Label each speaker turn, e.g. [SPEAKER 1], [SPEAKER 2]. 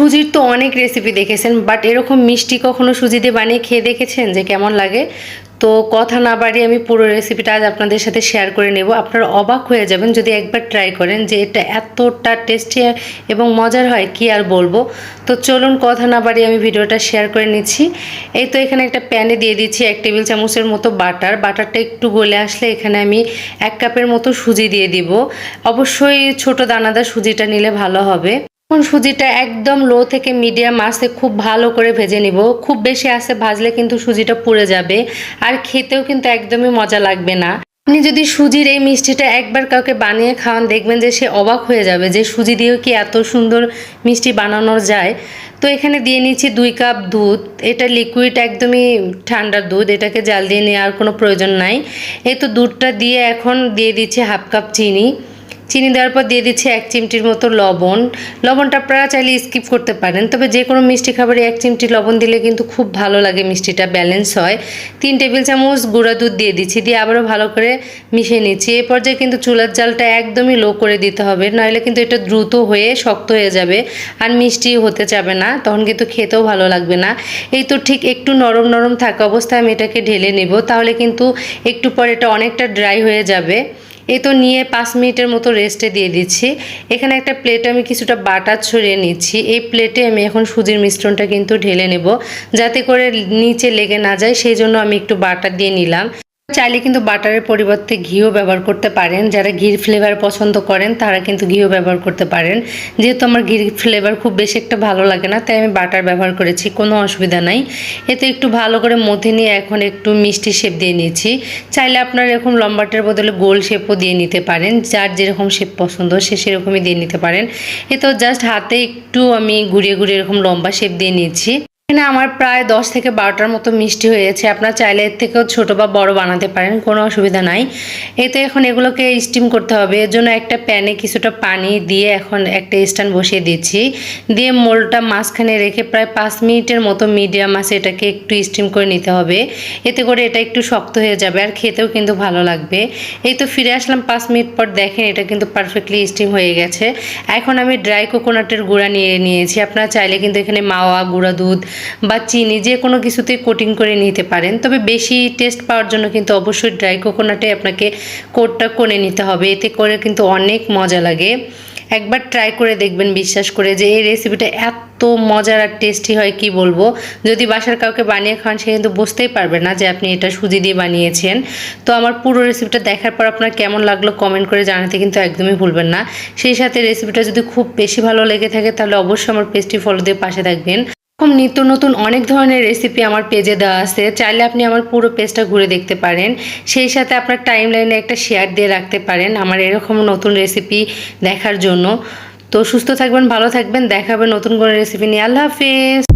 [SPEAKER 1] সুজির তো অনেক রেসিপি দেখেছেন, বাট এরকম মিষ্টি কখনো সুজি দিয়ে বানিয়ে খেয়ে দেখেছেন যে কেমন লাগে? তো কথা না বাড়িয়ে আমি পুরো রেসিপিটা আজ আপনাদের সাথে শেয়ার করে নেব। আপনারা অবাক হয়ে যাবেন যদি একবার ট্রাই করেন যে এটা এতটা টেস্টি এবং মজার হয় কি আর বলবো। তো চলুন কথা না বাড়িয়ে আমি ভিডিওটা শেয়ার করে নিচ্ছি। এই তো এখানে একটা প্যানে দিয়ে দিচ্ছি 1 টেবিল চামচের মতো বাটারটা একটু গলে আসলে এখানে আমি 1 কাপের মতো সুজি দিয়ে দিব। অবশ্যই ছোট দানাদার সুজিটা নিলে ভালো হবে। এখন সুজিটা একদম লো থেকে মিডিয়াম আঁচে খুব ভালো করে ভেজে নিব। খুব বেশি আঁচে ভাজলে কিন্তু সুজিটা পুড়ে যাবে আর খেতেও কিন্তু একদমই মজা লাগবে না। আপনি যদি সুজির এই মিষ্টিটা একবার কাউকে বানিয়ে খাওয়ান, দেখবেন যে সে অবাক হয়ে যাবে যে সুজি দিয়েও কি এত সুন্দর মিষ্টি বানানো যায়। তো এখানে দিয়ে নিচ্ছি 2 কাপ দুধ। এটা লিকুইড, একদমই ঠান্ডা দুধ, এটাকে জাল দিয়ে নেওয়ার কোনো প্রয়োজন নাই। এই তো দুধটা দিয়ে এখন দিয়ে দিচ্ছি 1/2 কাপ চিনি। চিনি দেওয়ার পর দিয়ে দিচ্ছি 1 চিমটির মতো লবণ। লবণটা আপনারা চাইলে স্কিপ করতে পারেন, তবে যে কোনো মিষ্টি খাবারে 1 চিমটি লবণ দিলে কিন্তু খুব ভালো লাগে, মিষ্টিটা ব্যালেন্স হয়। 3 টেবিল চামচ গুঁড়া দুধ দিয়ে দিচ্ছি, দিয়ে আবারও ভালো করে মিশিয়ে নিচ্ছি। এই পর্যায়ে কিন্তু চুলার জালটা একদমই লো করে দিতে হবে, নইলে কিন্তু এটা দ্রুত হয়ে শক্ত হয়ে যাবে আর মিষ্টি হতে যাবে না, তখন কিন্তু খেতেও ভালো লাগবে না। এই তো ঠিক একটু নরম নরম থাকা অবস্থায় আমি এটাকে ঢেলে নেব, তাহলে কিন্তু একটু পর এটা অনেকটা ড্রাই হয়ে যাবে। এই তো নিয়ে 5 মিনিটের মতো রেস্টে দিয়ে দিচ্ছি। এখানে একটা প্লেটে আমি কিছুটা বাটার ছড়িয়ে নিচ্ছি। এই প্লেটে আমি এখন সুজির মিশ্রণটা কিন্তু ঢেলে নেব, যাতে করে নিচে লেগে না যায়, সেই জন্য আমি একটু বাটার দিয়ে নিলাম। চাইলে কিন্তু বাটারের পরিবর্তে ঘিও ব্যবহার করতে পারেন। যারা ঘির ফ্লেভার পছন্দ করেন তারা কিন্তু ঘিও ব্যবহার করতে পারেন। যেহেতু আমার ঘির ফ্লেভার খুব বেশি একটা ভালো লাগে না, তাই আমি বাটার ব্যবহার করেছি, কোনো অসুবিধা নাই। এতে একটু ভালো করে মথে নিয়ে এখন একটু মিষ্টি শেপ দিয়ে নিয়েছি। চাইলে আপনারা এরকম লম্বাটের বদলে গোল শেপও দিয়ে নিতে পারেন, যার যেরকম শেপ পছন্দ সে সেরকমই দিয়ে নিতে পারেন। এতো জাস্ট হাতে একটু আমি ঘুরিয়ে ঘুরিয়ে এরকম লম্বা শেপ দিয়ে নিয়েছি। এখানে আমার প্রায় 10 থেকে 12টার মতো মিষ্টি হয়েছে। আপনারা চাইলে এর থেকেও ছোট বা বড় বানাতে পারেন, কোনো অসুবিধা নাই। এতে এখন এগুলোকে স্টিম করতে হবে। এর জন্য একটা প্যানে কিছুটা পানি দিয়ে এখন একটা স্ট্যান্ড বসিয়ে দিচ্ছি, দিয়ে মোলটা মাঝখানে রেখে প্রায় 5 মিনিটের মতো মিডিয়াম আঁচে এটাকে একটু স্টিম করে নিতে হবে। এতে করে এটা একটু শক্ত হয়ে যাবে আর খেতেও কিন্তু ভালো লাগবে। এই তো ফিরে আসলাম 5 মিনিট পর, দেখেন এটা কিন্তু পারফেক্টলি স্টিম হয়ে গেছে। এখন আমি ড্রাই কোকোনাটের গুঁড়া নিয়েছি। আপনারা চাইলে কিন্তু এখানে মাওয়া, গুঁড়া দুধ বা চিনি যে কোনো কিছুতেই কোটিং করে নিতে পারেন, তবে বেশি টেস্ট পাওয়ার জন্য কিন্তু অবশ্যই ড্রাই কোকোনাটে আপনাকে কোটটা করে নিতে হবে, এতে করে কিন্তু অনেক মজা লাগে। একবার ট্রাই করে দেখবেন, বিশ্বাস করে যে এই রেসিপিটা এত মজার আর টেস্টি হয় কি বলবো। যদি বাসার কাউকে বানিয়ে খান সে কিন্তু বুঝতেই পারবে না যে আপনি এটা সুজি দিয়ে বানিয়েছেন। তো আমার পুরো রেসিপিটা দেখার পর আপনার কেমন লাগলো কমেন্ট করে জানাতে কিন্তু একদমই ভুলবেন না। সেই সাথে রেসিপিটা যদি খুব বেশি ভালো লেগে থাকে তাহলে অবশ্যই আমার পেজটি ফলো দিয়ে পাশে থাকবেন। এরকম নিত্য নতুন অনেক ধরনের রেসিপি আমার পেজে দেওয়া আছে, চাইলে আপনি আমার পুরো পেজটা ঘুরে দেখতে পারেন। সেই সাথে আপনার টাইম লাইনে একটা শেয়ার দিয়ে রাখতে পারেন আমার এরকম নতুন রেসিপি দেখার জন্য। তো সুস্থ থাকবেন, ভালো থাকবেন, দেখা হবে নতুন কোনো রেসিপি নিয়ে। আল্লাহ হাফেজ।